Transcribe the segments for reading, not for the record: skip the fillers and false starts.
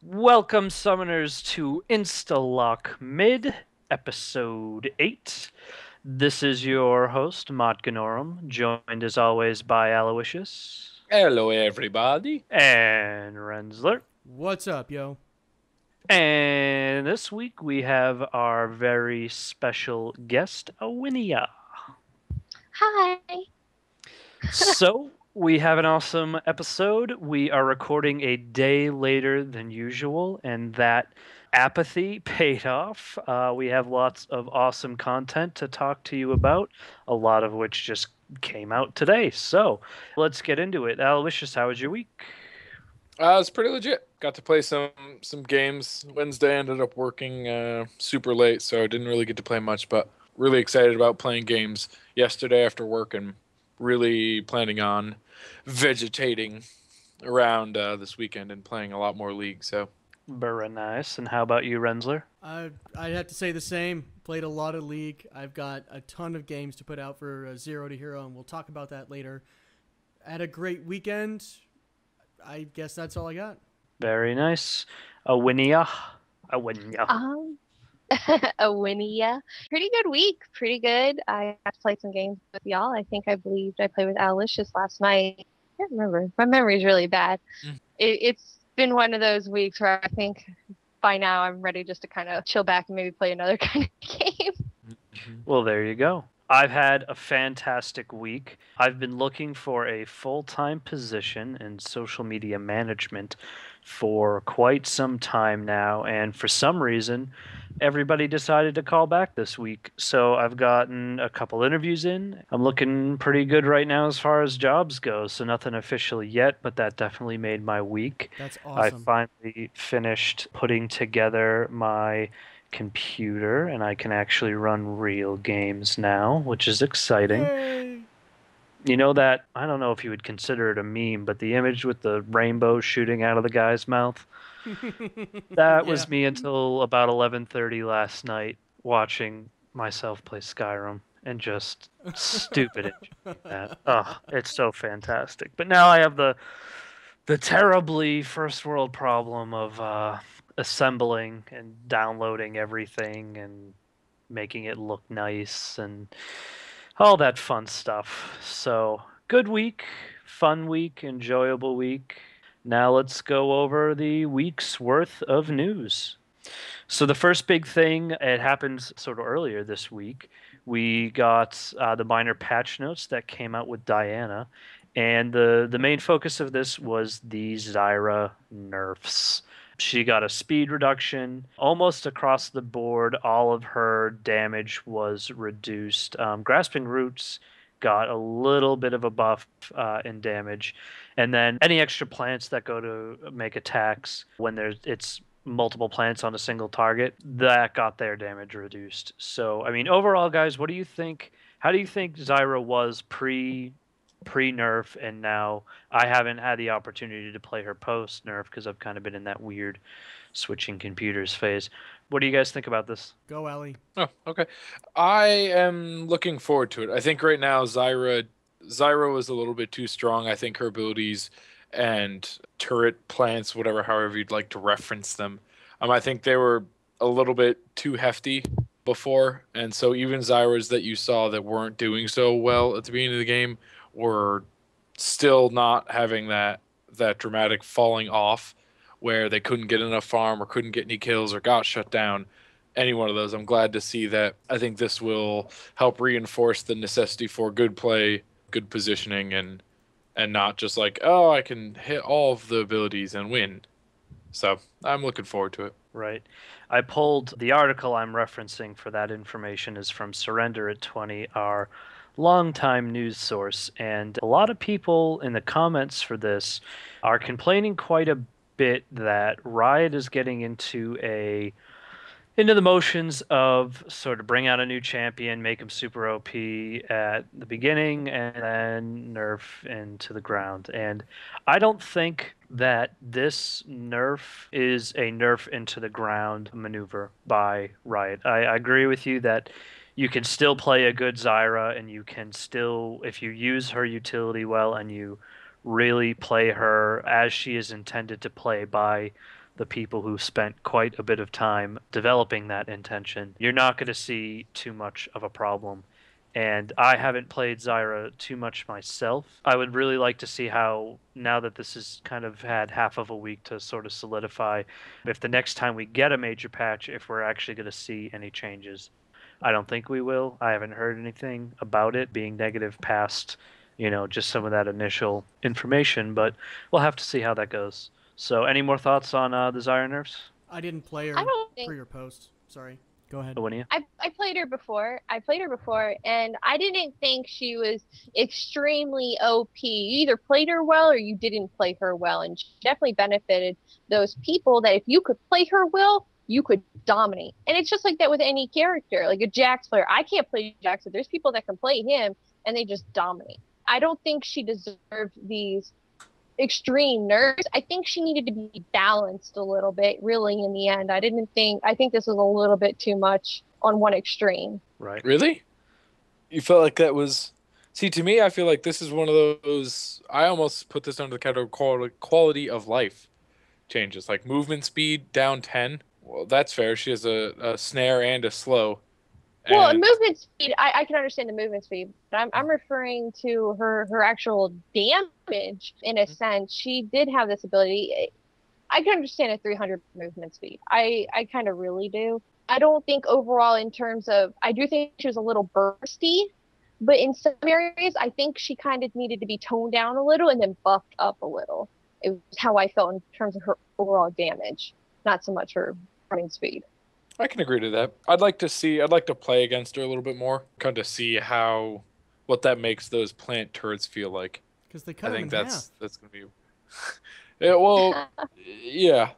Welcome, summoners, to Instalock Mid, Episode 8. This is your host, Motgnarom, joined as always by Aliwicious Hello, everybody. and Renzler. What's up, yo? And this week we have our very special guest, Aewynia. Hi. So, we have an awesome episode. We are recording a day later than usual, and that apathy paid off. We have lots of awesome content to talk to you about, a lot of which just came out today. So, let's get into it. Aliwicious, how was your week? It's pretty legit. Got to play some games. Wednesday ended up working super late, so I didn't really get to play much, but really excited about playing games yesterday after work and really planning on vegetating around this weekend and playing a lot more League. So Very nice. And how about you, Renzler? I'd have to say the same. Played a lot of League. I've got a ton of games to put out for Zero to Hero, and we'll talk about that later. Had a great weekend. I guess that's all I got. Very nice. Aewynia. Aewynia. Aewynia. Pretty good week. Pretty good. I got to play some games with y'all. I believed I played with Aliwicious last night. I can't remember. My memory's really bad. It's been one of those weeks where I think by now I'm ready just to kind of chill back and maybe play another kind of game. Well, there you go. I've had a fantastic week. I've been looking for a full-time position in social media management for quite some time now, and for some reason, everybody decided to call back this week. So I've gotten a couple interviews in. I'm looking pretty good right now as far as jobs go, so nothing officially yet, but that definitely made my week. That's I awesome. finally finished putting together my computer, and I can actually run real games now, which is exciting. Yay! You know that, I don't know if you would consider it a meme, but the image with the rainbow shooting out of the guy's mouth, that was Yeah. me until about 11:30 last night, watching myself play Skyrim and just stupid it like that. Oh, it's so fantastic. But now I have the terribly first world problem of assembling and downloading everything and making it look nice and all that fun stuff. So, good week, fun week, enjoyable week. Now let's go over the week's worth of news. So the first big thing, it happened sort of earlier this week. We got the minor patch notes that came out with Diana, and the main focus of this was the Zyra nerfs. She got a speed reduction almost across the board. All of her damage was reduced. Grasping Roots got a little bit of a buff in damage, and then any extra plants that go to make attacks when it's multiple plants on a single target, that got their damage reduced. So, I mean, overall, guys, what do you think? How do you think Zyra was pre-nerf, and now I haven't had the opportunity to play her post-nerf because I've kind of been in that weird switching computers phase. What do you guys think about this? Go, Ellie. Oh, okay. I am looking forward to it. I think right now Zyra was a little bit too strong. I think her abilities and turret plants, however you'd like to reference them, I think they were a little bit too hefty before, and so even Zyras that you saw that weren't doing so well at the beginning of the game were still not having that dramatic falling off where they couldn't get enough farm or couldn't get any kills or got shut down. Any one of those. I'm glad to see that. I think this will help reinforce the necessity for good play, good positioning, and not just like, oh, I can hit all of the abilities and win. So I'm looking forward to it. Right. I pulled the article I'm referencing for that information is from Surrender at 20, our longtime news source, and a lot of people in the comments for this are complaining quite a bit that Riot is getting into the motions of sort of bring out a new champion, make him super OP at the beginning, and then nerf into the ground. And I don't think that this nerf is a nerf into the ground maneuver by Riot. I agree with you that you can still play a good Zyra, and you can still, if you use her utility well and you really play her as she is intended to play by the people who spent quite a bit of time developing that intention, you're not going to see too much of a problem. And I haven't played Zyra too much myself. I would really like to see how, now that this has kind of had half of a week to sort of solidify, if the next time we get a major patch, if we're actually going to see any changes. I don't think we will. I haven't heard anything about it being negative past, just some of that initial information, but we'll have to see how that goes. So, any more thoughts on the Zyra nerfs? I didn't play her I don't think pre or post. Sorry. Go ahead. Aewynia? I played her before. And I didn't think she was extremely OP. You either played her well or you didn't play her well, and she definitely benefited those people that if you could play her well, you could dominate. And it's just like that with any character, like a Jax player. I can't play Jax, but there's people that can play him and they just dominate. I don't think she deserved these extreme nerfs. I think she needed to be balanced a little bit, really, in the end. I think this was a little bit too much on one extreme. Right. Really? You felt like that was... See, to me, I feel like this is one of those... I almost put this under the category quality of life changes. Like movement speed down 10. Well, that's fair. She has a snare and a slow. Well, movement speed, I can understand the movement speed, but I'm referring to her actual damage in a sense. She did have this ability. I can understand a 300 movement speed. I kind of really do. I don't think overall in terms of, I do think she was a little bursty, but in some areas, I think she kind of needed to be toned down a little and then buffed up a little. It was how I felt in terms of her overall damage, not so much her running speed. I can agree to that. I'd like to play against her a little bit more, kind of see what that makes those plant turrets feel like. Because they cut them in half. That's gonna be. Yeah, well, yeah,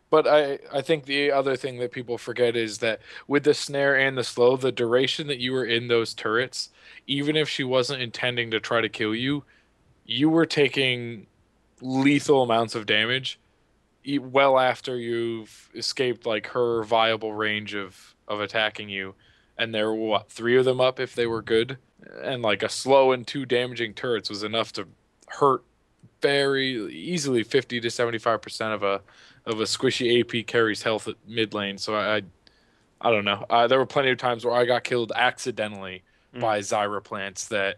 but I think the other thing that people forget is that with the snare and the slow, the duration that you were in those turrets, even if she wasn't intending to try to kill you, you were taking lethal amounts of damage well after you've escaped like her viable range of attacking you. And there were 3 of them up if they were good, and like a slow and 2 damaging turrets was enough to hurt very easily 50 to 75% of a squishy AP carry's health at mid lane. So I don't know. There were plenty of times where I got killed accidentally by Zyra plants that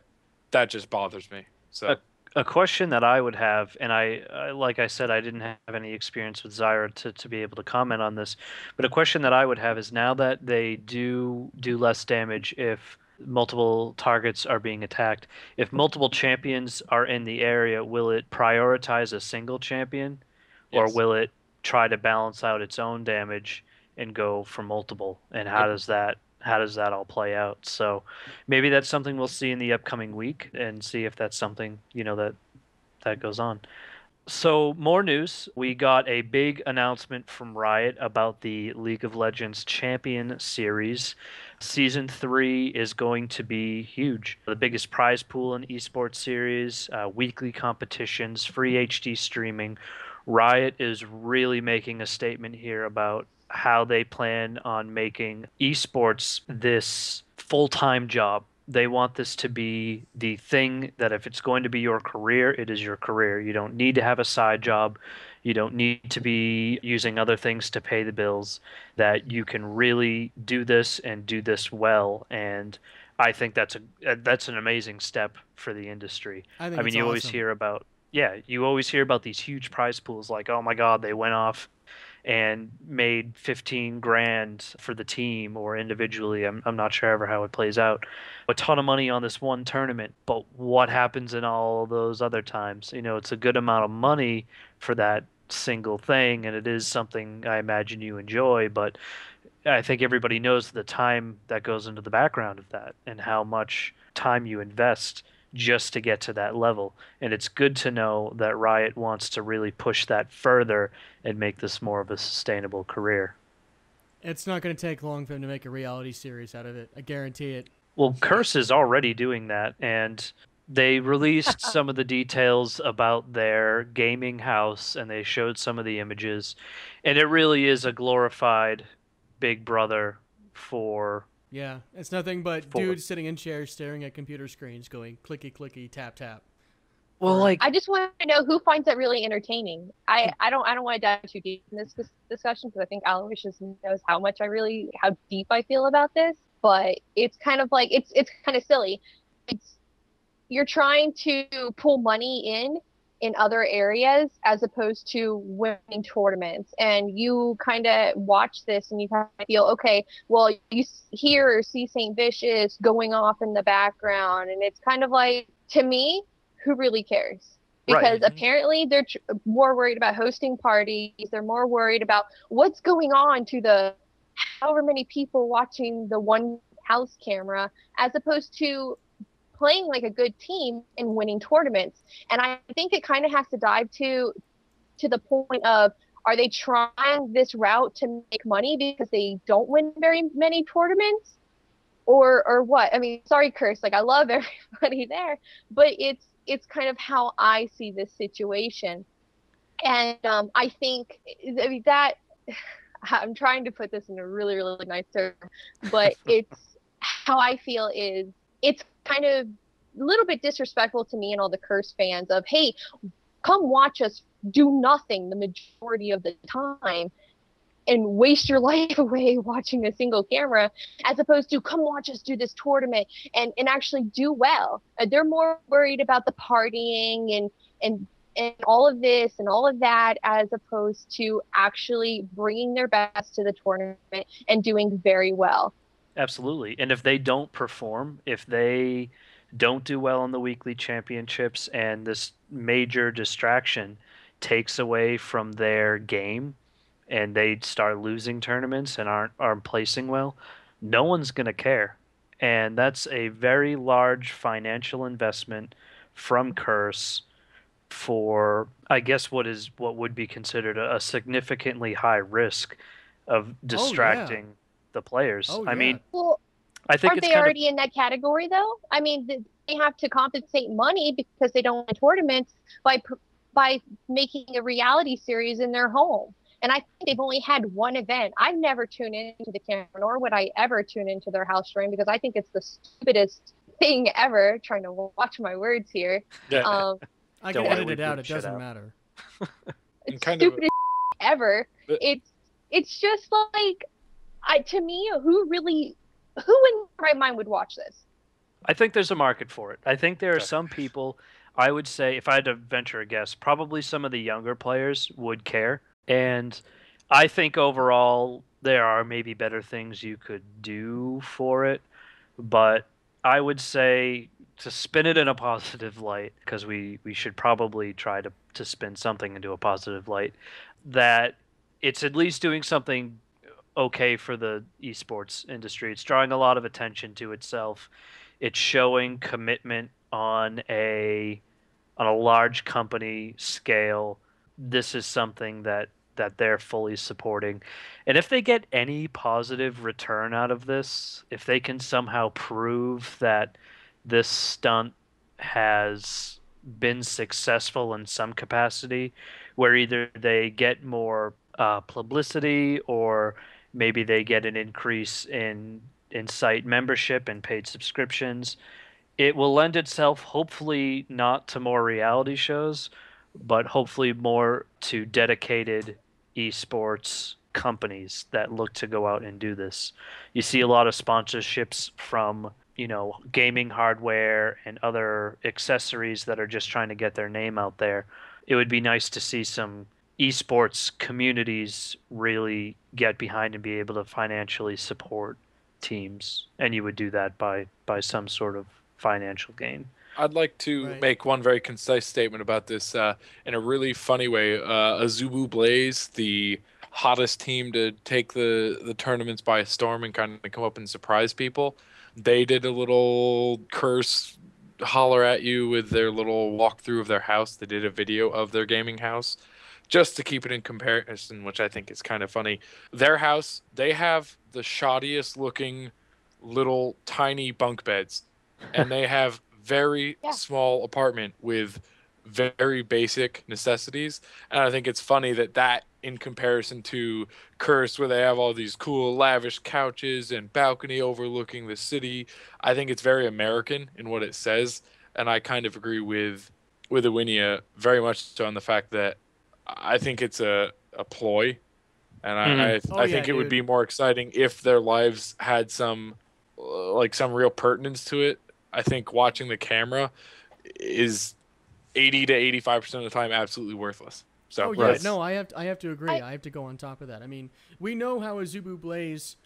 just bothers me. So a question that I would have, and I like I said, I didn't have any experience with Zyra to be able to comment on this, but a question that I would have is, now that they do less damage if multiple targets are being attacked, if multiple champions are in the area, will it prioritize a single champion, or will it try to balance out its own damage and go for multiple? And how does that all play out? So maybe that's something we'll see in the upcoming week, and see if that's something that goes on. So more news. We got a big announcement from Riot about the League of Legends Champion Series. Season 3 is going to be huge. The biggest prize pool in eSports series, weekly competitions, free HD streaming. Riot is really making a statement here about how they plan on making esports this full-time job. They want this to be the thing that if it's going to be your career, it is your career. You don't need to have a side job. You don't need to be using other things to pay the bills. That you can really do this and do this well. And I think that's an amazing step for the industry. I mean, you always hear about these huge prize pools, like, oh my God, they went off and made 15 grand for the team or individually. I'm not sure ever how it plays out. A ton of money on this one tournament, but what happens in all those other times? It's a good amount of money for that single thing, and it is something I imagine you enjoy, but I think everybody knows the time that goes into the background of that and how much time you invest just to get to that level. And it's good to know that Riot wants to really push that further and make this more of a sustainable career. It's not going to take long for them to make a reality series out of it. I guarantee it. Well, Curse is already doing that, and they released some of the details about their gaming house, and they showed some of the images, and it really is a glorified Big Brother for... Yeah, it's nothing but dudes sitting in chairs staring at computer screens going clicky, clicky, tap, tap. Well, like, I just want to know who finds that really entertaining. I don't want to dive too deep in this discussion because I think Aliwicious knows how deep I feel about this. But it's kind of like it's kind of silly. You're trying to pull money in other areas as opposed to winning tournaments, and you kind of watch this and you kind of feel, okay, well, you hear or see St. Vicious going off in the background, and it's kind of like, to me, who really cares? Because apparently they're more worried about hosting parties, they're more worried about what's going on to the however many people watching the one house camera, as opposed to playing like a good team and winning tournaments. And I think it kind of has to dive to the point of, are they trying this route to make money because they don't win very many tournaments, or what? I mean, sorry, Curse, like I love everybody there, but it's kind of how I see this situation. And I think that I'm trying to put this in a really, really nice term, but it's how I feel is it's kind of a little bit disrespectful to me and all the Curse fans of, hey, come watch us do nothing the majority of the time and waste your life away watching a single camera, as opposed to come watch us do this tournament and actually do well. They're more worried about the partying and all of this and all of that, as opposed to actually bringing their best to the tournament and doing very well. Absolutely. And if they don't perform, if they don't do well in the weekly championships and this major distraction takes away from their game and they start losing tournaments and aren't placing well, no one's going to care. And that's a very large financial investment from Curse for, I guess, what would be considered a significantly high risk of distracting the players. I mean, well, I think aren't they already in that category though? I mean, they have to compensate money because they don't win tournaments by making a reality series in their home. And I think they've only had one event. I've never tuned into the camera, nor would I ever tune into their house stream, because I think it's the stupidest thing ever. Trying to watch my words here. I can edit it out. It doesn't matter. It's stupidest ever. It's just like, to me, who in their right mind would watch this? I think there's a market for it. I think there are some people, I would say, if I had to venture a guess, probably some of the younger players would care. And I think overall there are maybe better things you could do for it. But I would say to spin it in a positive light, because we should probably try to spin something into a positive light, that it's at least doing something okay for the esports industry. It's drawing a lot of attention to itself. It's showing commitment on a large company scale. This is something that they're fully supporting. And if they get any positive return out of this, if they can somehow prove that this stunt has been successful in some capacity, where either they get more publicity or maybe they get an increase in site membership and paid subscriptions, it will lend itself hopefully not to more reality shows, but hopefully more to dedicated esports companies that look to go out and do this. You see a lot of sponsorships from, gaming hardware and other accessories that are just trying to get their name out there. It would be nice to see some esports communities really get behind and be able to financially support teams, and you would do that by some sort of financial gain. I'd like to make one very concise statement about this in a really funny way. Azubu Blaze, the hottest team to take the tournaments by storm and kind of come up and surprise people, they did a little Curse holler at you with their little walkthrough of their house. They did a video of their gaming house just to keep it in comparison, which I think is kind of funny. Their house, they have the shoddiest looking little tiny bunk beds, and they have very small apartment with very basic necessities. And I think it's funny that in comparison to Curse, where they have all these cool lavish couches and balcony overlooking the city, I think it's very American in what it says. And I kind of agree with with Aewynia very much so on the fact that I think it's a ploy, and I think it would be more exciting if their lives had some some real pertinence to it. I think watching the camera is 80 to 85% of the time absolutely worthless. So no, I have to agree. I have to go on top of that. I mean, we know how Azubu Blaze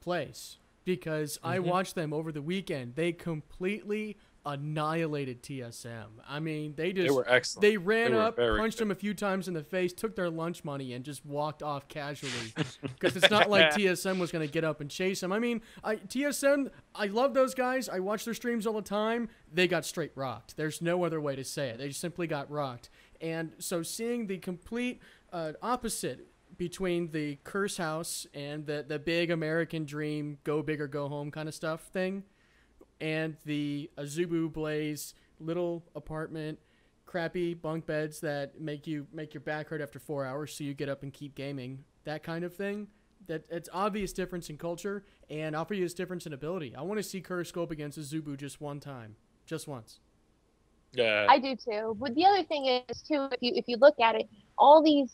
plays because I watched them over the weekend. They completely annihilated TSM. I mean, they were excellent. They ran up, punched them a few times in the face, took their lunch money, and just walked off casually. Because it's not like TSM was going to get up and chase them. I mean, TSM, I love those guys. I watch their streams all the time. They got straight rocked. There's no other way to say it. They just simply got rocked. And so seeing the complete opposite between the Curse House and the big American dream, go big or go home kind of stuff thing, and the Azubu Blaze little apartment, crappy bunk beds that make your back hurt after 4 hours so you get up and keep gaming, that kind of thing. That it's obvious difference in culture and obvious difference in ability. I want to see Curse go up against Azubu just one time. Just once. Yeah. I do too. But the other thing is too, if you look at it, all these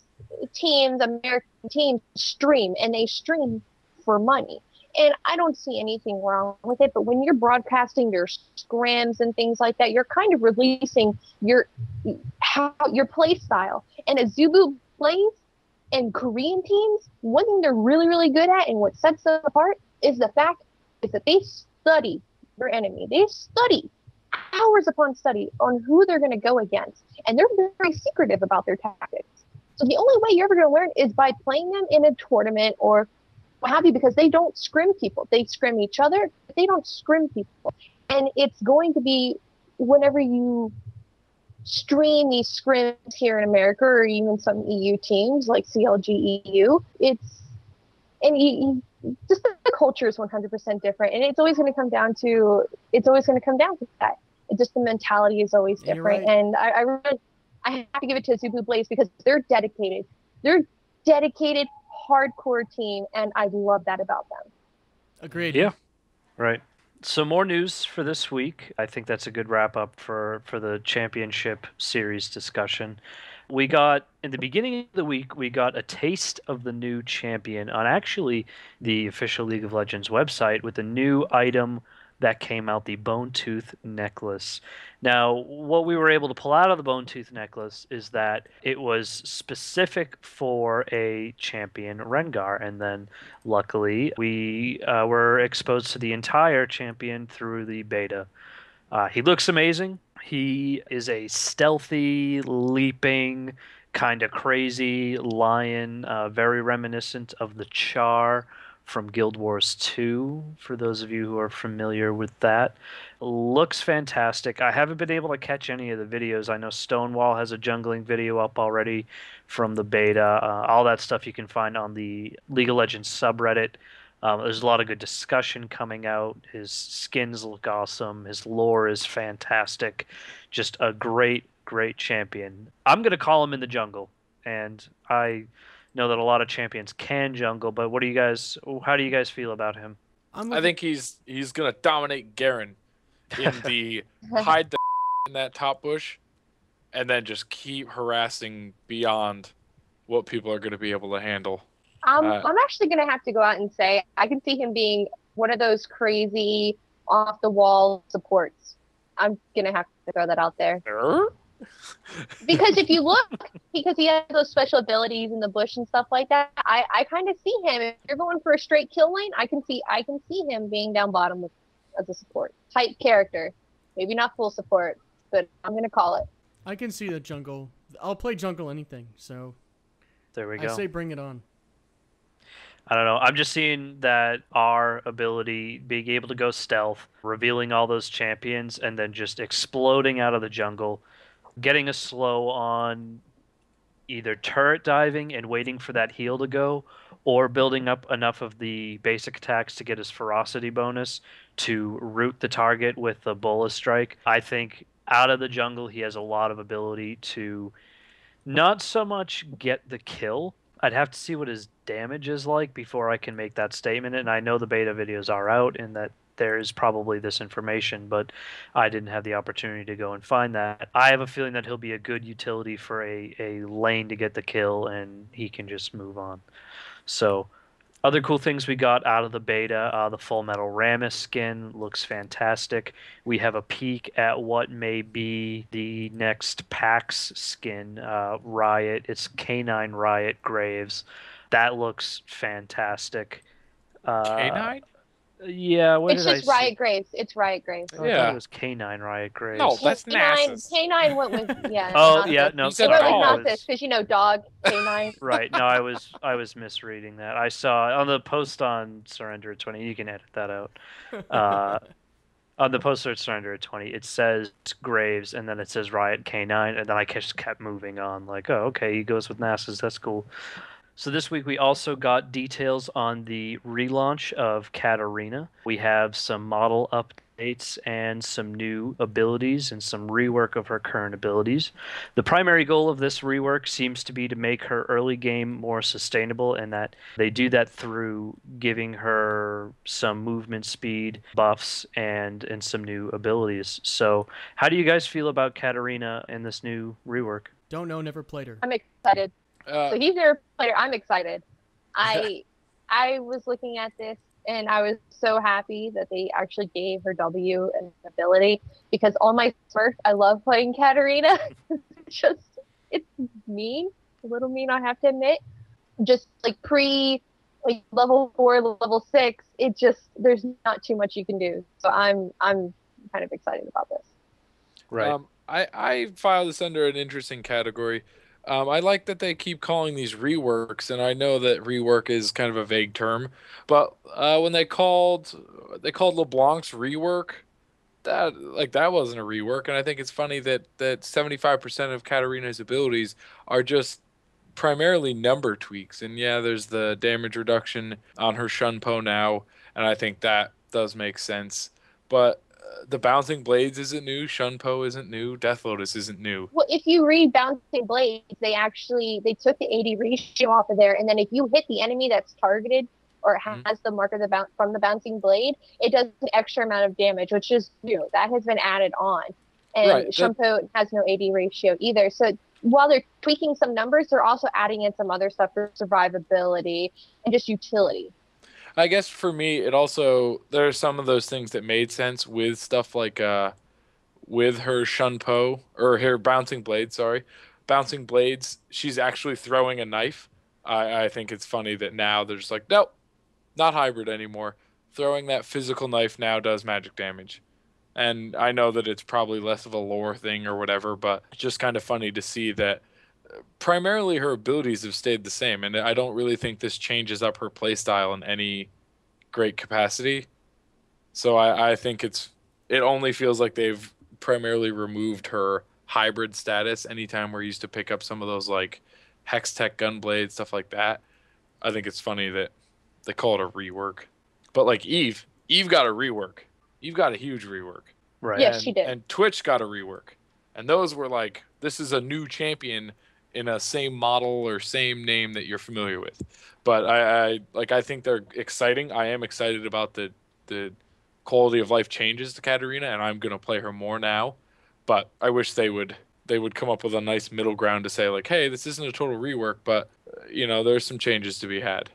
teams, American teams, stream, and they stream for money. And I don't see anything wrong with it, but when you're broadcasting your scrims and things like that, you're kind of releasing your play style. And Azubu Blaze and Korean teams, one thing they're really, really good at and what sets them apart is the fact is that they study their enemy. They study hours upon study on who they're going to go against. And they're very secretive about their tactics. So the only way you're ever going to learn is by playing them in a tournament or what have you, because they don't scrim people. They scrim each other, but they don't scrim people. And it's going to be whenever you stream these scrims here in America or even some EU teams like CLG EU, just the culture is 100% different. And it's always going to come down to that. Just the mentality is always different. Right. And I have to give it to Azubu Blaze because they're dedicated. They're dedicated, hardcore team, and I love that about them. Agreed. Yeah, right. So more news for this week. I think that's a good wrap up for the championship series discussion. We got, in the beginning of the week, we got a taste of the new champion on actually the official League of Legends website with a new item that came out, the Bone Tooth necklace. Now, what we were able to pull out of the Bone Tooth necklace is that it was specific for a champion, Rengar, and then luckily we were exposed to the entire champion through the beta. He looks amazing. He is a stealthy, leaping, kind of crazy lion, very reminiscent of the Char from Guild Wars 2, for those of you who are familiar with that. Looks fantastic. I haven't been able to catch any of the videos. I know Stonewall has a jungling video up already from the beta. All that stuff you can find on the League of Legends subreddit. There's a lot of good discussion coming out. His skins look awesome. His lore is fantastic. Just a great, great champion. I'm going to call him in the jungle, and I know that a lot of champions can jungle, but how do you guys feel about him? I think he's gonna dominate Garen in the hide the in that top bush, and then just keep harassing beyond what people are gonna be able to handle. I'm actually gonna have to go out and say I can see him being one of those crazy off the wall supports. I'm gonna have to throw that out there. Because if you look, because he has those special abilities in the bush and stuff like that, I kind of see him. If you're going for a straight kill lane, I can see him being down bottom as a support type character. Maybe not full support, but I'm gonna call it. I can see the jungle. I'll play jungle anything. So there we go. I say bring it on. I don't know. I'm just seeing that our ability, being able to go stealth, revealing all those champions, and then just exploding out of the jungle, getting a slow on either turret diving and waiting for that heal to go, or building up enough of the basic attacks to get his ferocity bonus to root the target with the Bola Strike. I think out of the jungle, he has a lot of ability to not so much get the kill. I'd have to see what his damage is like before I can make that statement. And I know the beta videos are out and that there is probably this information, but I didn't have the opportunity to go and find that. I have a feeling that he'll be a good utility for a lane to get the kill, and he can just move on. So, other cool things we got out of the beta, the Full Metal Ramus skin looks fantastic. We have a peek at what may be the next PAX skin, Riot. It's Canine Riot Graves. That looks fantastic. K9? Yeah, what It's did I just see? Riot Graves. It's Riot Graves. Oh, I thought it was Canine Riot Graves. No, that's Nasus. K9 went with Oh, Nasus. yeah, no, You said It went sorry. with dog. Nasus because dog K9. Right. No, I was misreading that. I saw on the post on Surrender at 20. You can edit that out. On the post on Surrender at 20, it says Graves, and then it says Riot K9, and then I just kept moving on. Like, oh, okay, he goes with Nasus. That's cool. So this week we also got details on the relaunch of Katarina. We have some model updates and some new abilities and some rework of her current abilities. The primary goal of this rework seems to be to make her early game more sustainable, and that they do that through giving her some movement speed buffs and some new abilities. So how do you guys feel about Katarina in this new rework? Don't know, never played her. I'm excited. So he's never played her. I'm excited. I was looking at this and I was so happy that they actually gave her W an ability, because all my Smurf, I love playing Katarina. It's mean, a little mean, I have to admit. Just like level 4, level 6, there's not too much you can do. So I'm kind of excited about this. Right. I file this under an interesting category. I like that they keep calling these reworks, and I know that rework is kind of a vague term, but when they called LeBlanc's rework, that wasn't a rework, and I think it's funny that 75% of Katarina's abilities are just primarily number tweaks. And yeah, there's the damage reduction on her Shunpo now, and I think that does make sense. But the Bouncing Blades isn't new, Shunpo isn't new, Death Lotus isn't new. Well, if you read Bouncing Blades, they took the 80 ratio off of there, and then if you hit the enemy that's targeted or has the mark of from the Bouncing Blade, it does an extra amount of damage, which is new. That has been added on. And Right, Shunpo has no 80 ratio either. So while they're tweaking some numbers, they're also adding in some other stuff for survivability and just utility. I guess for me, there are some of those things that made sense with stuff like with her Shunpo, or her Bouncing Blade, sorry. Bouncing Blades, she's actually throwing a knife. I think it's funny that now they're just like, nope, not hybrid anymore. Throwing that physical knife now does magic damage. And I know that it's probably less of a lore thing or whatever, but it's just kind of funny to see that primarily her abilities have stayed the same, and I don't really think this changes up her playstyle in any great capacity. So I think it only feels like they've primarily removed her hybrid status anytime we're used to pick up some of those like Hextech Gunblade, stuff like that. I think it's funny that they call it a rework. But like Eve got a rework. Eve got a huge rework. Right. Yes, she did. And Twitch got a rework. And those were like, this is a new champion in a same model or same name that you're familiar with. But I think they're exciting. I am excited about the quality of life changes to Katarina, and I'm gonna play her more now. But I wish they would come up with a nice middle ground to say like, hey, this isn't a total rework, but there's some changes to be had.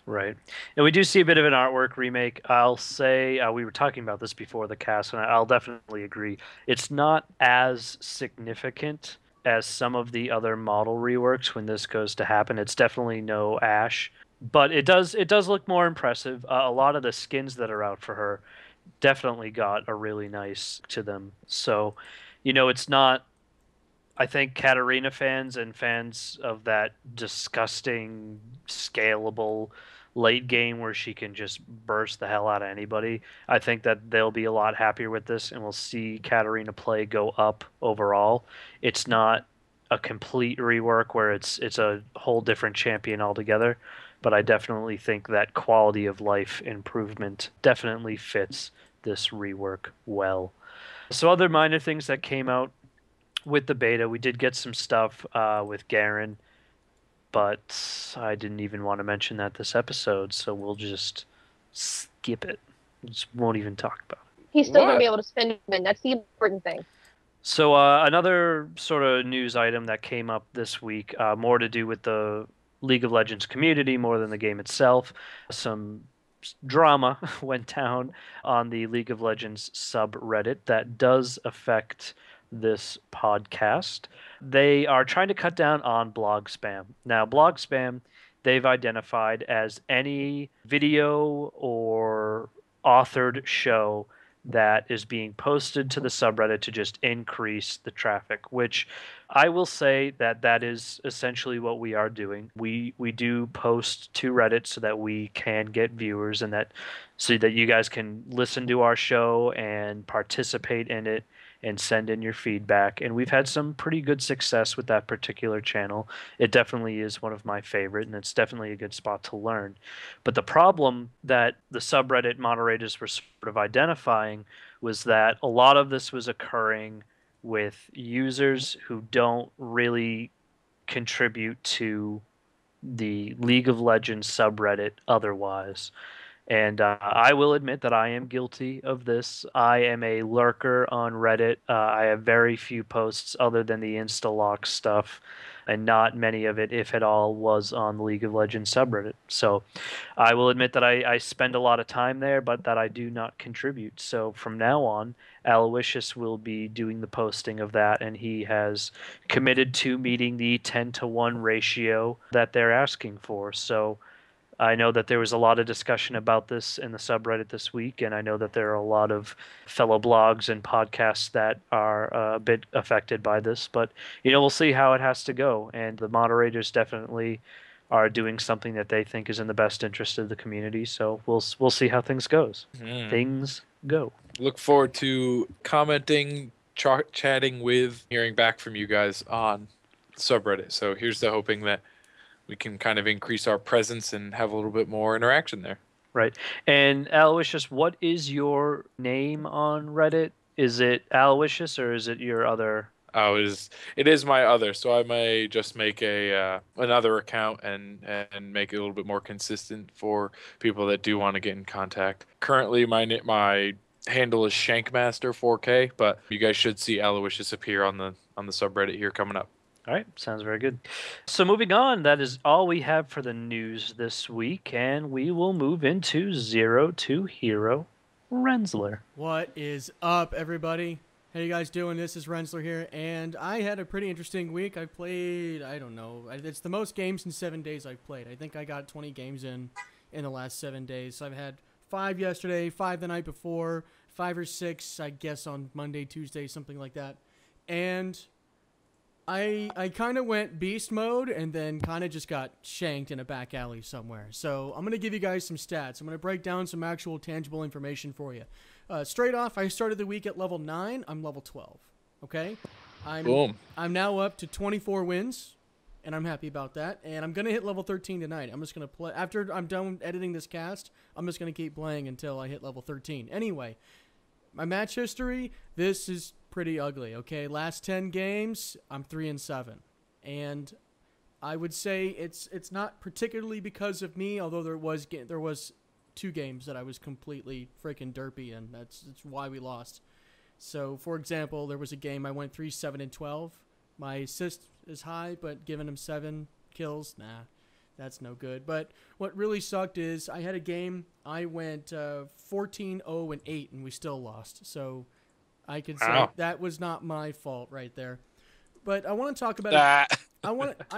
Right. And we do see a bit of an artwork remake. I'll say, we were talking about this before the cast, and I'll definitely agree. It's not as significant as some of the other model reworks when this goes to happen. It's definitely no Ashe, but it does look more impressive. A lot of the skins that are out for her definitely got a really nice to them. So, it's not... I think Katarina fans and fans of that disgusting, scalable late game where she can just burst the hell out of anybody, I think that they'll be a lot happier with this, and we'll see Katarina play go up overall. It's not a complete rework where it's a whole different champion altogether, but I definitely think that quality of life improvement definitely fits this rework well. So other minor things that came out with the beta, we did get some stuff with Garen, but I didn't even want to mention that this episode, so we'll just skip it. Just won't even talk about it. He's still going What? to be able to spend them. That's the important thing. So another sort of news item that came up this week, more to do with the League of Legends community more than the game itself. Some drama went down on the League of Legends subreddit that does affect this podcast. They are trying to cut down on blog spam. Now, blog spam, they've identified as any video or authored show that is being posted to the subreddit to just increase the traffic, which I will say that that is essentially what we are doing. We do post to Reddit so that we can get viewers and that so that you guys can listen to our show and participate in it and send in your feedback. And we've had some pretty good success with that particular channel. It definitely is one of my favorite, and it's definitely a good spot to learn. But the problem that the subreddit moderators were sort of identifying was that a lot of this was occurring with users who don't really contribute to the League of Legends subreddit otherwise. And I will admit that I am guilty of this. I am a lurker on Reddit. I have very few posts other than the Instalock stuff, and not many of it, if at all, was on the League of Legends subreddit. So I will admit that I spend a lot of time there, but that I do not contribute. So from now on, Aliwicious will be doing the posting of that, and he has committed to meeting the 10-to-1 ratio that they're asking for. So I know that there was a lot of discussion about this in the subreddit this week, and I know that there are a lot of fellow blogs and podcasts that are a bit affected by this. But, we'll see how it has to go. And the moderators definitely are doing something that they think is in the best interest of the community. So we'll see how things goes. Things go. Look forward to commenting, chatting with, hearing back from you guys on the subreddit. So here's the hoping that we can kind of increase our presence and have a little bit more interaction there. Right. And Aliwicious, what is your name on Reddit? Is it Aliwicious or is it your other? Oh, it is my other, so I may just make another account and make it a little bit more consistent for people that do want to get in contact. Currently, my handle is Shankmaster4K, but you guys should see Aliwicious appear on the subreddit here coming up. All right, sounds very good. So moving on, that is all we have for the news this week, and we will move into Zero to Hero Renzler. What is up, everybody? How you guys doing? This is Renzler here, and I had a pretty interesting week. I played, I don't know, it's the most games in 7 days I've played. I think I got 20 games in the last 7 days. So I've had 5 yesterday, 5 the night before, 5 or 6, I guess, on Monday, Tuesday, something like that. And I kind of went beast mode and then kind of just got shanked in a back alley somewhere. So I'm going to give you guys some stats. I'm going to break down some actual tangible information for you. Straight off, I started the week at level 9. I'm level 12. Okay? Boom. I'm now up to 24 wins, and I'm happy about that. And I'm going to hit level 13 tonight. I'm just going to play. After I'm done editing this cast, I'm just going to keep playing until I hit level 13. Anyway, my match history, this is pretty ugly, okay? Last 10 games, I'm 3-7. And I would say it's not particularly because of me, although there was 2 games that I was completely freaking derpy, and that's why we lost. So, for example, there was a game I went 3-7-12. My assist is high, but giving him 7 kills, nah, that's no good. But what really sucked is I had a game I went 14-0-8, and we still lost. So I can say that was not my fault right there. But I want to talk about it.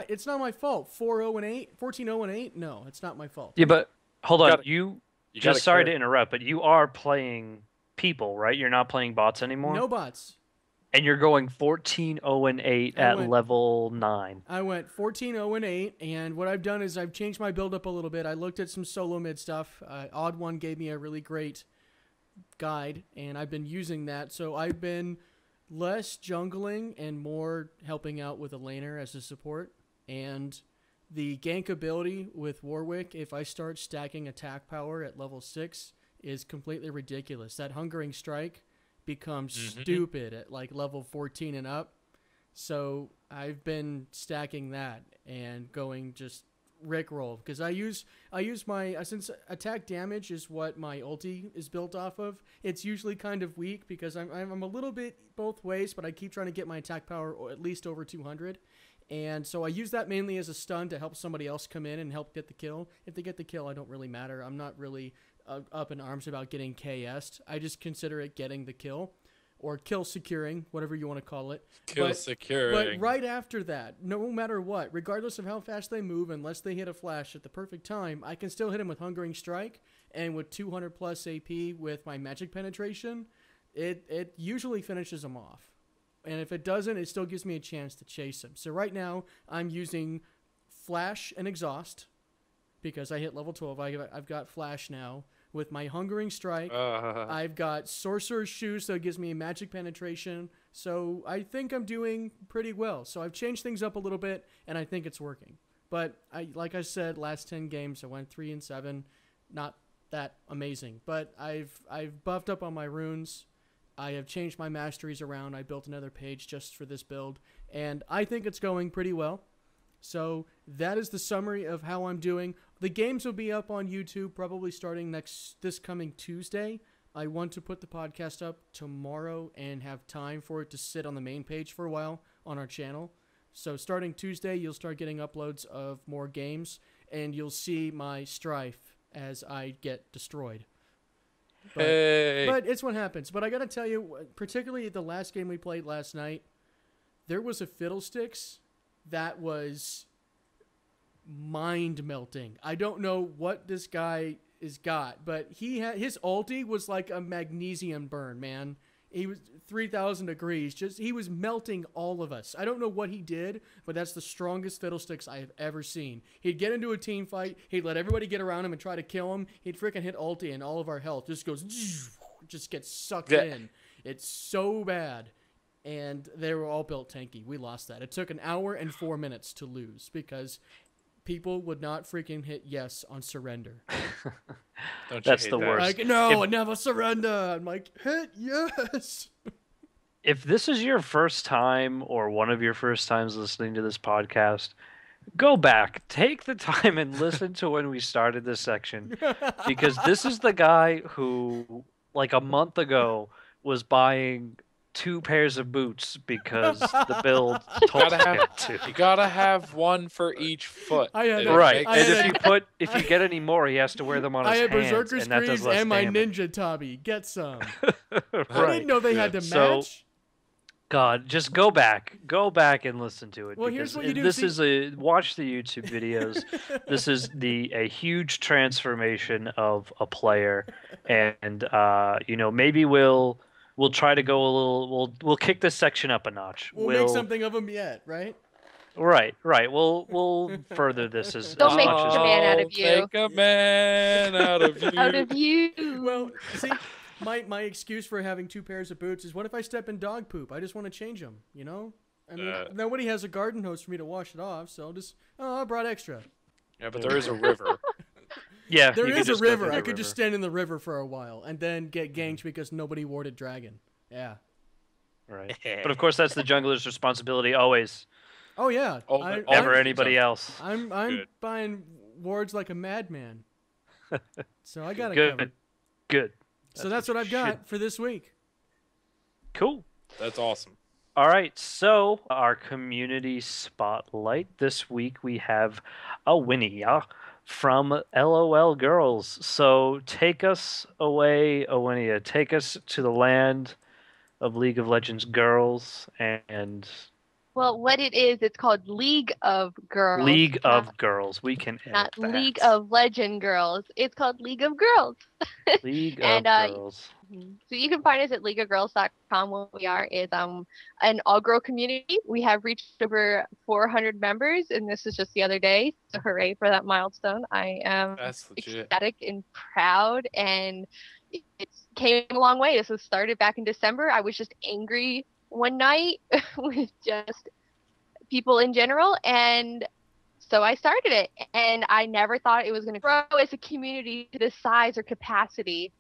It's not my fault. 4-0-8, 14-0-8. No, it's not my fault. Yeah, but hold on. You just sorry to interrupt, but you are playing people, right? You're not playing bots anymore. No bots. And you're going 14-0-8 at level 9. I went 14-0-8, and what I've done is I've changed my build up a little bit. I looked at some solo mid stuff. Odd One gave me a really great guide, and I've been using that. So I've been less jungling and more helping out with a laner as a support. And the gank ability with Warwick, if I start stacking attack power at level 6, is completely ridiculous. That Hungering Strike becomes stupid at like level 14 and up. So I've been stacking that and going just Rickroll, because I use my since attack damage is what my ulti is built off of. It's usually kind of weak because I'm a little bit both ways, but I keep trying to get my attack power at least over 200. And so I use that mainly as a stun to help somebody else come in and help get the kill. If they get the kill, I don't really matter. I'm not really up in arms about getting KS'd. I just consider it getting the kill, or kill securing, whatever you want to call it. Securing. But right after that, no matter what, regardless of how fast they move, unless they hit a flash at the perfect time, I can still hit them with Hungering Strike, and with 200 plus AP with my magic penetration, it usually finishes them off. And if it doesn't, it still gives me a chance to chase him. So right now, I'm using Flash and Exhaust because I hit level 12. I've got Flash now. With my Hungering Strike, I've got Sorcerer's Shoes, so it gives me magic penetration. So I think I'm doing pretty well. So I've changed things up a little bit, and I think it's working. But like I said, last 10 games, I went 3-7. Not that amazing. But I've buffed up on my runes. I have changed my masteries around. I built another page just for this build, and I think it's going pretty well. So that is the summary of how I'm doing. The games will be up on YouTube probably starting this coming Tuesday. I want to put the podcast up tomorrow and have time for it to sit on the main page for a while on our channel. So starting Tuesday, you'll start getting uploads of more games, and you'll see my strife as I get destroyed. But it's what happens. But I got to tell you, particularly the last game we played last night, there was a Fiddlesticks that was mind-melting. I don't know what this guy has got, but his ulti was like a magnesium burn, man. He was 3,000 degrees. He was melting all of us. I don't know what he did, but that's the strongest Fiddlesticks I have ever seen. He'd get into a team fight. He'd let everybody get around him and try to kill him. He'd freaking hit ulti, and all of our health just goes, just gets sucked in. It's so bad. And they were all built tanky. We lost that. It took an hour and 4 minutes to lose because people would not freaking hit yes on surrender. That's the worst. Like, no, never surrender. I'm like, hit yes. If this is your first time or one of your first times listening to this podcast, go back, take the time and listen to when we started this section, because this is the guy who, like a month ago, was buying 2 pairs of boots because the build told him to. You gotta have one for each foot. Right. And if you get any more, he has to wear them on his hands. I had Berserker's Greaves and my Ninja Tabi. Get some. Right. I didn't know they had to match. God, just go back and listen to it. Well, here's what you do. Watch the YouTube videos. This is a huge transformation of a player, and maybe we'll try to go a little. We'll kick this section up a notch. We'll make something of him yet, right? Right. We'll further this as Don't make much as a man out of you. Make a man out of you. Out of you. Well, see, my excuse for having 2 pairs of boots is, what if I step in dog poop? I just want to change them, you know? I mean, nobody has a garden hose for me to wash it off, so I brought extra. Yeah, but there is a river. Yeah, there is a river. I could just stand in the river for a while and then get ganked because nobody warded dragon. Yeah. Right. But of course, that's the jungler's responsibility always. Oh yeah. Never anybody else. I'm buying wards like a madman. So I got it covered. Good. So that's what I've got for this week. Cool. That's awesome. All right, so our community spotlight this week, we have Aewynia from LoGirls. So take us away, Aewynia. Take us to the land of League of Legends girls and... Well, what it is, it's called League of Girls. League of Girls. We can edit not that. League of Legend Girls. It's called League of Girls. League of Girls. So you can find us at leagueofgirls.com. What we are is an all-girl community. We have reached over 400 members, and this is just the other day. So hooray for that milestone. I am ecstatic and proud, and it came a long way. This was started back in December. I was just angry one night with just people in general, and so I started it, and I never thought it was going to grow as a community to this size or capacity.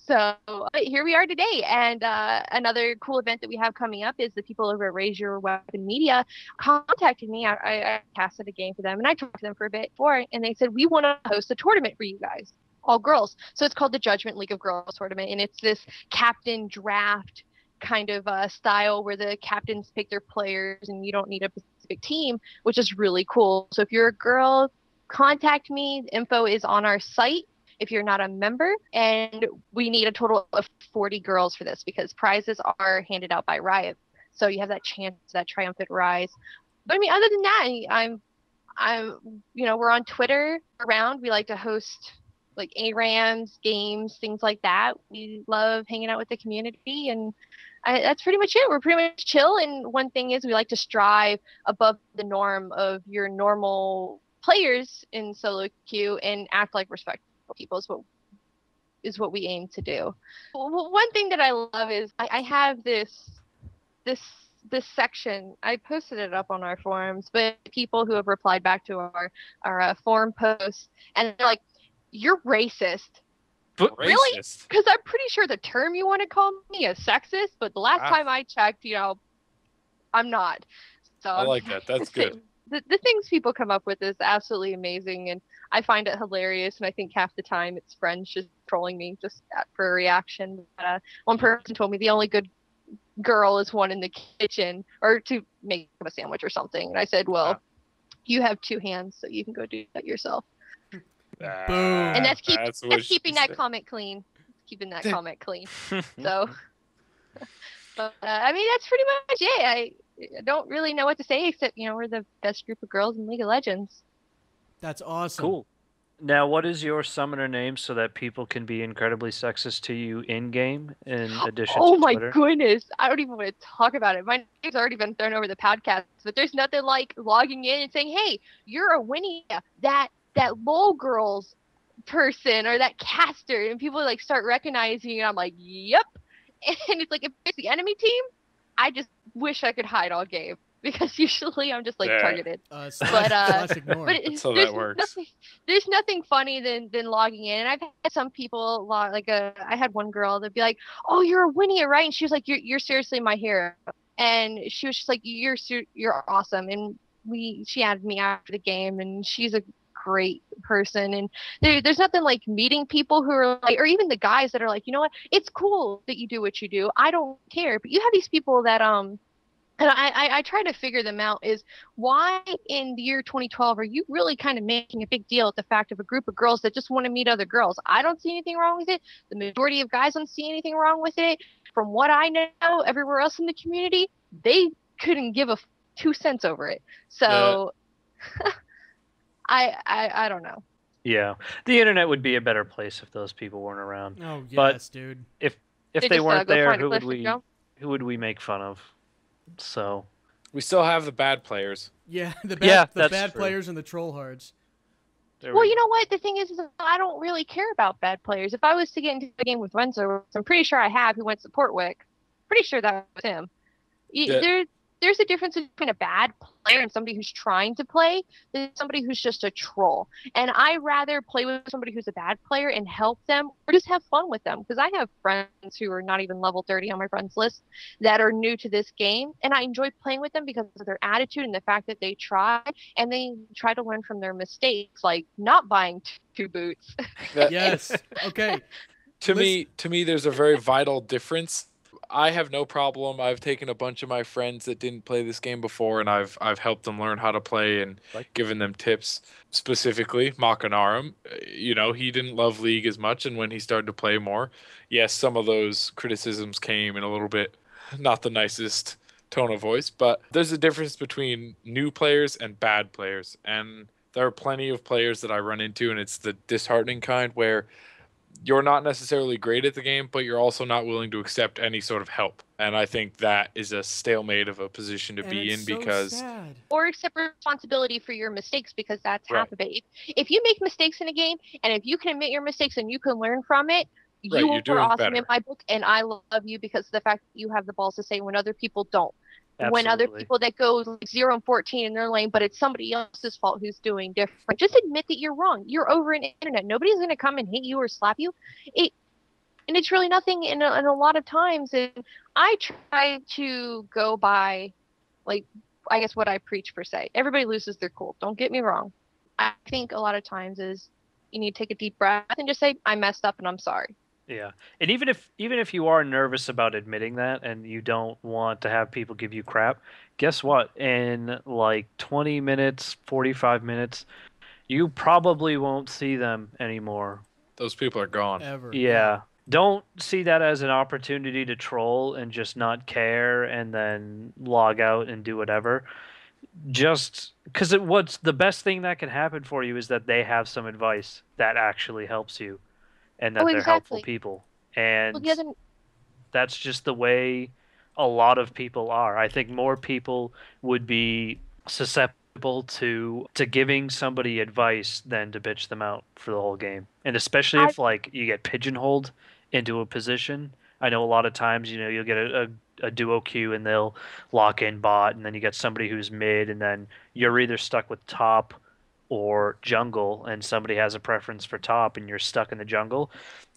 So here we are today, and another cool event that we have coming up is the people over at Raise Your Weapon Media contacted me. I casted a game for them, and I talked to them for a bit before, and they said, we want to host a tournament for you guys, all girls. So it's called the Judgment League of Girls tournament, and it's this captain draft kind of style where the captains pick their players, and you don't need a specific team, which is really cool. So if you're a girl, contact me. The info is on our site if you're not a member, and we need a total of 40 girls for this because prizes are handed out by Riot. So you have that chance, that triumphant rise. But I mean, other than that, we're on Twitter around. We like to host like ARAMs, games, things like that. We love hanging out with the community, and that's pretty much it. We're pretty much chill. And one thing is we like to strive above the norm of your normal players in solo queue and act like respectful people is what we aim to do. One thing that I love is I have this section. I posted it up on our forums, but people who have replied back to our forum posts, and they're like, "You're racist." But really? Racist? Because I'm pretty sure the term you want to call me is sexist, but the last time I checked, I'm not. So I like that. That's good. The things people come up with is absolutely amazing, and I find it hilarious, and I think half the time it's friends just trolling me just for a reaction. But, one person told me the only good girl is one in the kitchen, or to make a sandwich or something, and I said, well, you have 2 hands, so you can go do that yourself. Boom. And that's keeping that comment clean. Keeping that comment clean. So, but I mean, that's pretty much it. I don't really know what to say except, we're the best group of girls in League of Legends. That's awesome. Cool. Now, what is your summoner name so that people can be incredibly sexist to you in-game in addition to Twitter? Oh my goodness. I don't even want to talk about it. My name's already been thrown over the podcast, but there's nothing like logging in and saying, hey, you're Aewynia, that LoGirls person or that caster, and people like start recognizing you, and I'm like, yep. And it's like, if it's the enemy team, I just wish I could hide all game because usually I'm just like targeted. But that's how that works. There's nothing funny than logging in. And I've had some people I had one girl that'd be like, "Oh, you're Aewynia, right?" And she was like, "You're seriously my hero." And she was just like, "You're awesome." And she added me after the game, and she's a great person. And there's nothing like meeting people who are like, or even the guys that are like, you know what, it's cool that you do what you do, I don't care. But you have these people that and I try to figure them out, is why in the year 2012 are you really kind of making a big deal at the fact of a group of girls that just want to meet other girls? I don't see anything wrong with it. The majority of guys don't see anything wrong with it. From what I know, everywhere else in the community, they couldn't give a 2 cents over it. So I don't know. Yeah, the internet would be a better place if those people weren't around. Oh yes, but dude. If they weren't there, who would we make fun of? So we still have the bad players. Yeah, the bad true. players and the Trollhards. Well, you know what? The thing is I don't really care about bad players. If I was to get into a game with Renzler, I'm pretty sure I have, who went support wick. Pretty sure that was him. There's a difference between a bad player and somebody who's trying to play than somebody who's just a troll. And I rather play with somebody who's a bad player and help them, or just have fun with them. Because I have friends who are not even level 30 on my friends list that are new to this game, and I enjoy playing with them because of their attitude and the fact that they try to learn from their mistakes, like not buying 2 boots. Yes. Okay. To me, there's a very vital difference. I have no problem. I've taken a bunch of my friends that didn't play this game before, and I've helped them learn how to play and given them tips. Specifically, Motgnarom, he didn't love League as much, and when he started to play more, yes, some of those criticisms came in a little bit not the nicest tone of voice, but there's a difference between new players and bad players, and there are plenty of players that I run into, and it's the disheartening kind where you're not necessarily great at the game, but you're also not willing to accept any sort of help. And I think that is a stalemate of a position to be in, because or accept responsibility for your mistakes, because that's half of it. If you make mistakes in a game, and if you can admit your mistakes and you can learn from it, you are awesome better. In my book, and I love you because of the fact that you have the balls to say when other people don't. Absolutely. When other people that go like 0 and 14 in their lane, but it's somebody else's fault who's doing different. Just admit that you're wrong. You're over an internet. Nobody's going to come and hit you or slap you. and it's really nothing. And a lot of times, I try to go by, like, I guess what I preach per se. Everybody loses their cool. Don't get me wrong. I think a lot of times is you need to take a deep breath and just say, I messed up and I'm sorry. Yeah. And even if you are nervous about admitting that and you don't want to have people give you crap, guess what? In like 20 minutes, 45 minutes, you probably won't see them anymore. Those people are gone. Ever. Yeah. Don't see that as an opportunity to troll and just not care and then log out and do whatever. Just because what's the best thing that can happen for you is that they have some advice that actually helps you and that Oh, they're helpful exactly. people. Well, And the other, that's just the way a lot of people are. I think more people would be susceptible to giving somebody advice than to bitch them out for the whole game. And especially I if like you get pigeonholed into a position. I know a lot of times, you'll get a duo queue and they'll lock in bot, and then you get somebody who's mid, and then you're either stuck with top or jungle, and somebody has a preference for top, and you're stuck in the jungle.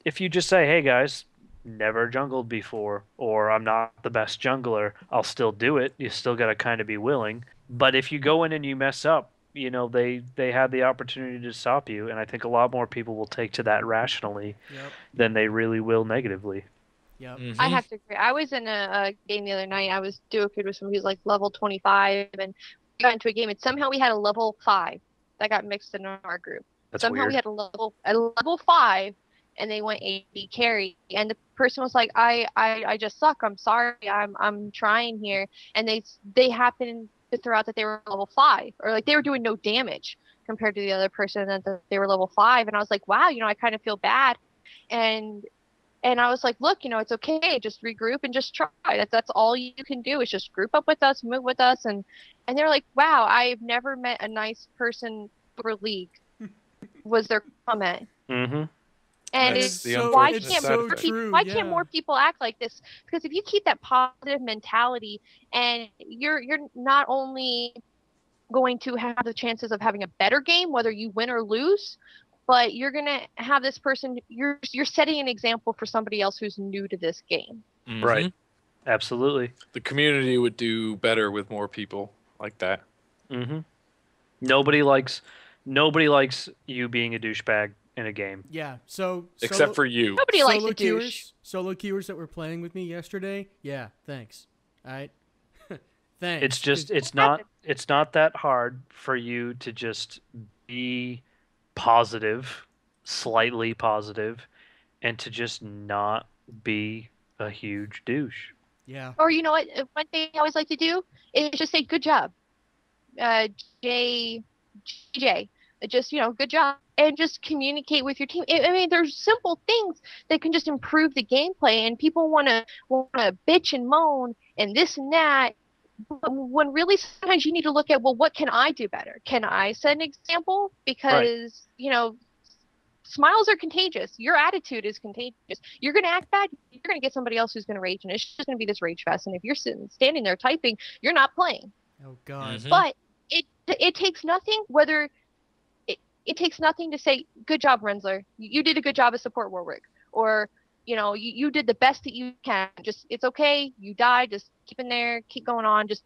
If you just say, "Hey guys, never jungled before," or "I'm not the best jungler," I'll still do it. You still got to kind of be willing. But if you go in and you mess up, they had the opportunity to stop you, and I think a lot more people will take to that rationally Yep. than they really will negatively. Yep. Mhm. I have to agree. I was in a game the other night. I was duo queued with somebody who's like level 25, and we got into a game, and somehow we had a level 5 that got mixed in our group. That's Somehow weird. we had a level 5, and they went AD carry, and the person was like, I just suck. I'm sorry. I'm trying here, and they happened to throw out that they were level 5, or like they were doing no damage compared to the other person, and that they were level 5, and I was like, wow, I kind of feel bad, and I was like, look, it's okay. Just regroup and just try. That's all you can do is just group up with us, move with us, and they're like, wow, I've never met a nice person for League. Was their comment. Mm-hmm. And That's it's the why unfortunate can't side more effect. people, True, why yeah. can't more people act like this? Because if you keep that positive mentality, and you're not only going to have the chances of having a better game, whether you win or lose, but you're gonna have this person. You're setting an example for somebody else who's new to this game. Mhm. Right. Absolutely. The community would do better with more people like that. Mm-hmm. Nobody likes you being a douchebag in a game. Yeah. So Except for you. Nobody likes solo a douche. queuers, solo queuers that were playing with me yesterday. Yeah. Thanks. All right. Thanks. It's just it's not that hard for you to just be positive, slightly positive, and to just not be a huge douche. Yeah. Or you know what? One thing I always like to do is just say good job, GJ. Just good job, and just communicate with your team. I mean, there's simple things that can just improve the gameplay, and people want to bitch and moan and this and that. But when really sometimes you need to look at, well, what can I do better? Can I set an example? Because smiles are contagious. Your attitude is contagious. You're going to act bad. You're going to get somebody else who's going to rage, and it's just going to be this rage fest. And if you're standing there typing, you're not playing. Oh God. Mhm. But it takes nothing. Whether it takes nothing to say, good job, Renzler. You did a good job as support Warwick, or you did the best that you can. Just it's okay. You died. Just keep in there. Keep going on. Just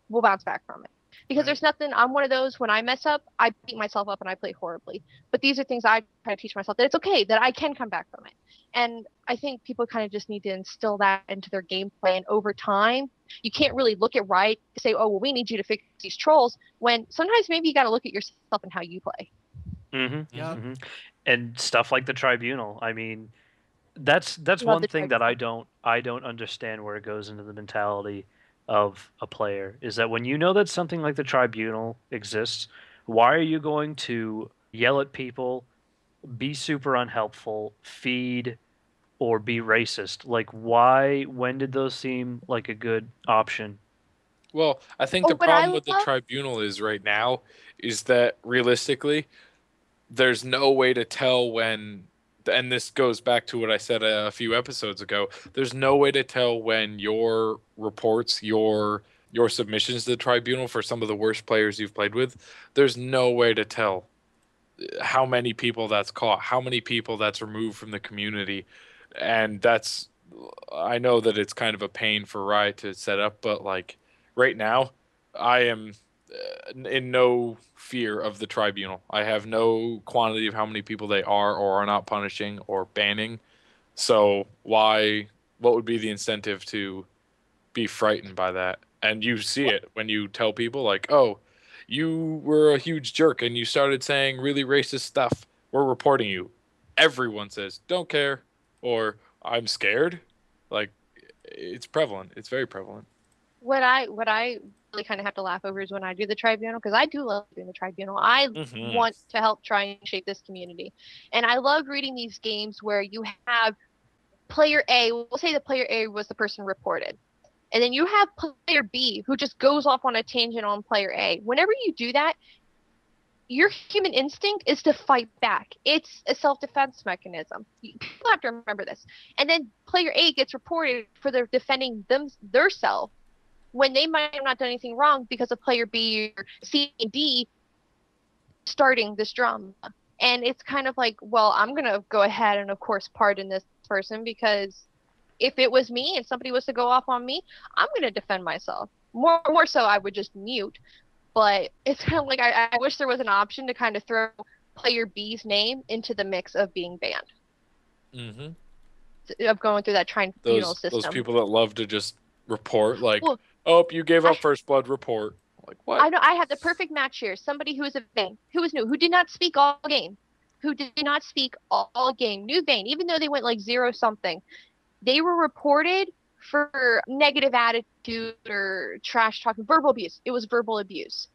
we'll bounce back from it. Because Right. there's nothing. I'm one of those, when I mess up, I beat myself up and I play horribly. But these are things I try to teach myself, that it's okay, that I can come back from it. And I think people kind of just need to instill that into their gameplay. And over time, you can't really look at Riot to say, oh, well, we need you to fix these trolls, when sometimes maybe you got to look at yourself and how you play. Mm-hmm. Yep. Mm-hmm. And stuff like the tribunal. I mean, that's Love one the thing that I don't understand where it goes into the mentality of a player, is that when you know that something like the tribunal exists, why are you going to yell at people, be super unhelpful, feed, or be racist? Like, why? When did those seem like a good option? Well, I think Oh, the but I problem with the love- tribunal is right now is that realistically, there's no way to tell when, and this goes back to what I said a few episodes ago, there's no way to tell when your reports, your submissions to the tribunal for some of the worst players you've played with, there's no way to tell how many people that's caught, how many people that's removed from the community. and I know that it's kind of a pain for Riot to set up, but like right now, I am in no fear of the tribunal. I have no quantity of how many people they are or are not punishing or banning. So what would be the incentive to be frightened by that? And you see it when you tell people like, oh, you were a huge jerk and you started saying really racist stuff. We're reporting you. Everyone says, don't care, or I'm scared. Like, it's prevalent. It's very prevalent. What I really kind of have to laugh over is when I do the tribunal, because I do love doing the tribunal. I want to help try and shape this community, and I love reading these games where you have player A. We'll say that player A was the person reported, and then you have player B who just goes off on a tangent on player A. Whenever you do that, your human instinct is to fight back. It's a self-defense mechanism. People have to remember this. And then player A gets reported for their defending theirself when they might have not done anything wrong because of player B or C and D starting this drama. And it's kind of like, well, I'm going to go ahead and, of course, pardon this person, because if it was me and somebody was to go off on me, I'm going to defend myself. More so, I would just mute. But it's kind of like I wish there was an option to kind of throw player B's name into the mix of being banned. Mm-hmm. Of going through that tribunal system. Those people that love to just report, like, oh, you gave up first blood, report. Like, what? I know. I have the perfect match here. Somebody who is a Vayne, who was new, who did not speak all game. New Vayne, even though they went like 0-something. They were reported for negative attitude or trash talking, verbal abuse. It was verbal abuse.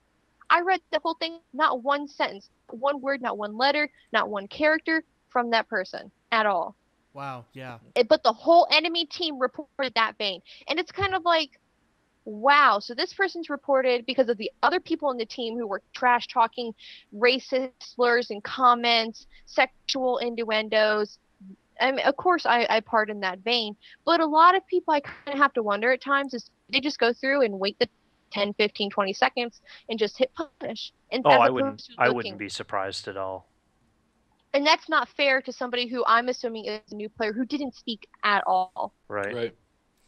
I read the whole thing, not one sentence, one word, not one letter, not one character from that person at all. Wow, yeah. But the whole enemy team reported that Vayne. And it's kind of like, wow, so this person's reported because of the other people in the team who were trash talking, racist slurs and comments, sexual innuendos. I mean, of course, I pardon that Vayne, but a lot of people I kind of have to wonder at times is they just go through and wait the 10, 15, 20 seconds and just hit punish. And I wouldn't be surprised at all. And that's not fair to somebody who I'm assuming is a new player who didn't speak at all. Right.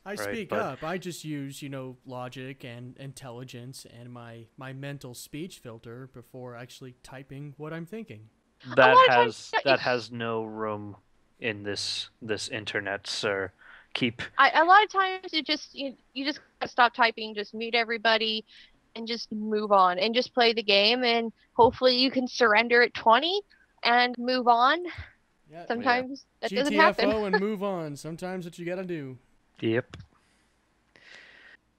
I speak up. I just use, logic and intelligence and my mental speech filter before actually typing what I'm thinking. That has no room in this internet, sir. A lot of times you just gotta stop typing, just mute everybody, and just move on and just play the game, and hopefully you can surrender at 20 and move on. Yeah, sometimes that doesn't happen. GTFO and move on. Sometimes what you gotta do. Yep.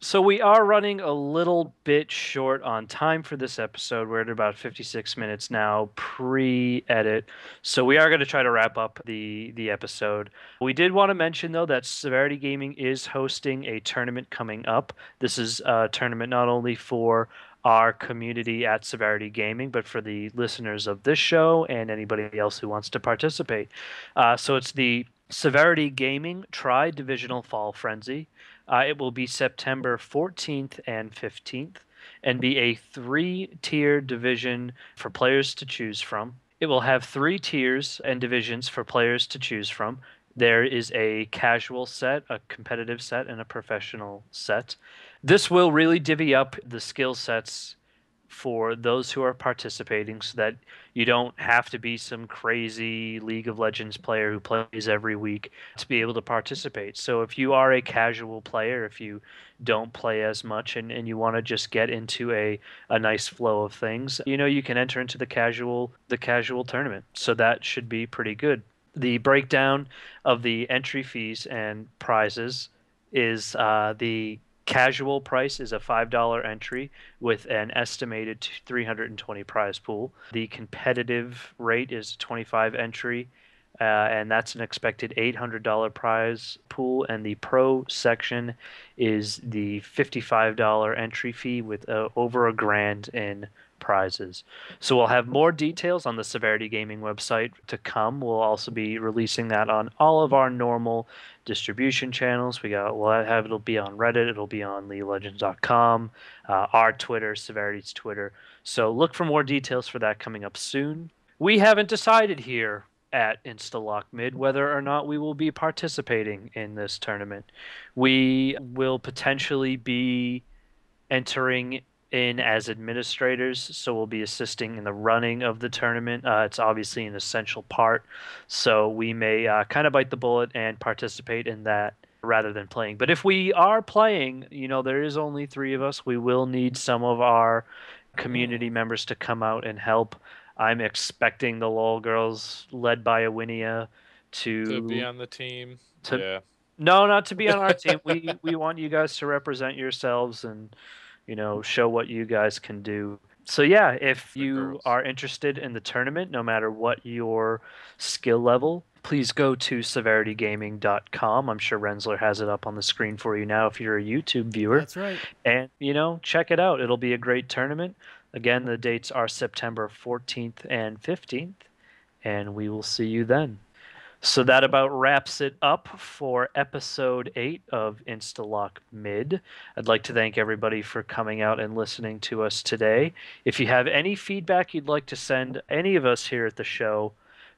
So we are running a little bit short on time for this episode. We're at about 56 minutes now, pre-edit. So we are going to try to wrap up the episode. We did want to mention, though, that Severity Gaming is hosting a tournament coming up. This is a tournament not only for our community at Severity Gaming, but for the listeners of this show and anybody else who wants to participate. So it's the Severity Gaming Tri-Divisional Fall Frenzy. It will be September 14th and 15th and be a 3-tier division for players to choose from. It will have 3 tiers and divisions for players to choose from. There is a casual set, a competitive set, and a professional set. This will really divvy up the skill sets for those who are participating so that you don't have to be some crazy League of Legends player who plays every week to be able to participate. So if you are a casual player, if you don't play as much and you want to just get into a nice flow of things, you can enter into the casual tournament. So that should be pretty good. The breakdown of the entry fees and prizes is the casual price is a $5 entry with an estimated 320 prize pool. The competitive rate is 25 entry, and that's an expected $800 prize pool. And the pro section is the $55 entry fee with over $1,000 in prizes. So we'll have more details on the Severity Gaming website to come. We'll also be releasing that on all of our normal distribution channels. It'll be on Reddit, it'll be on LeagueofLegends.com, our Twitter, Severity's Twitter. So look for more details for that coming up soon. We haven't decided here at Instalock Mid whether or not we will be participating in this tournament. We will potentially be entering in as administrators, so we'll be assisting in the running of the tournament. It's obviously an essential part, so we may kind of bite the bullet and participate in that rather than playing. But if we are playing, there is only 3 of us. We will need some of our community members to come out and help. I'm expecting the LoGirls, led by Aewynia, to be on the team. Yeah. No, not to be on our team. We want you guys to represent yourselves and show what you guys can do. So yeah, if you are interested in the tournament, no matter what your skill level, please go to severitygaming.com. I'm sure Renzler has it up on the screen for you now if you're a YouTube viewer. That's right. And, check it out. It'll be a great tournament. Again, the dates are September 14th and 15th, and we will see you then. So that about wraps it up for episode 8 of Instalock Mid. I'd like to thank everybody for coming out and listening to us today. If you have any feedback you'd like to send any of us here at the show,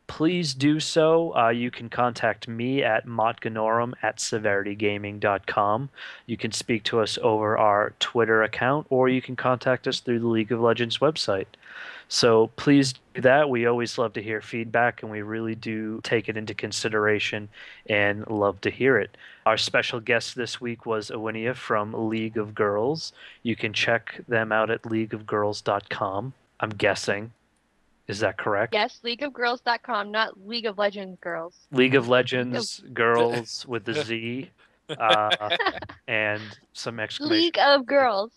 please do so. You can contact me at Motgnarom at severitygaming.com. You can speak to us over our Twitter account, or you can contact us through the League of Legends website. So please do that. We always love to hear feedback, and we really do take it into consideration and love to hear it. Our special guest this week was Aewynia from League of Girls. You can check them out at leagueofgirls.com, I'm guessing. Is that correct? Yes, leagueofgirls.com, not League of Legends Girls. League of Legends Girls with the Z and some exclamation. League of Girls.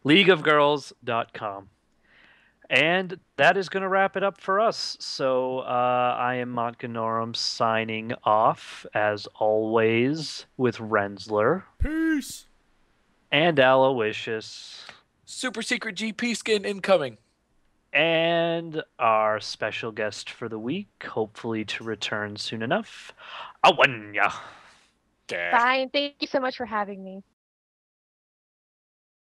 leagueofgirls.com. And that is going to wrap it up for us. So I am Motgnarom signing off, as always, with Renzler. Peace! And Aliwicious. Super secret GP skin incoming. And our special guest for the week, hopefully to return soon enough, Aewynia. Bye, and thank you so much for having me.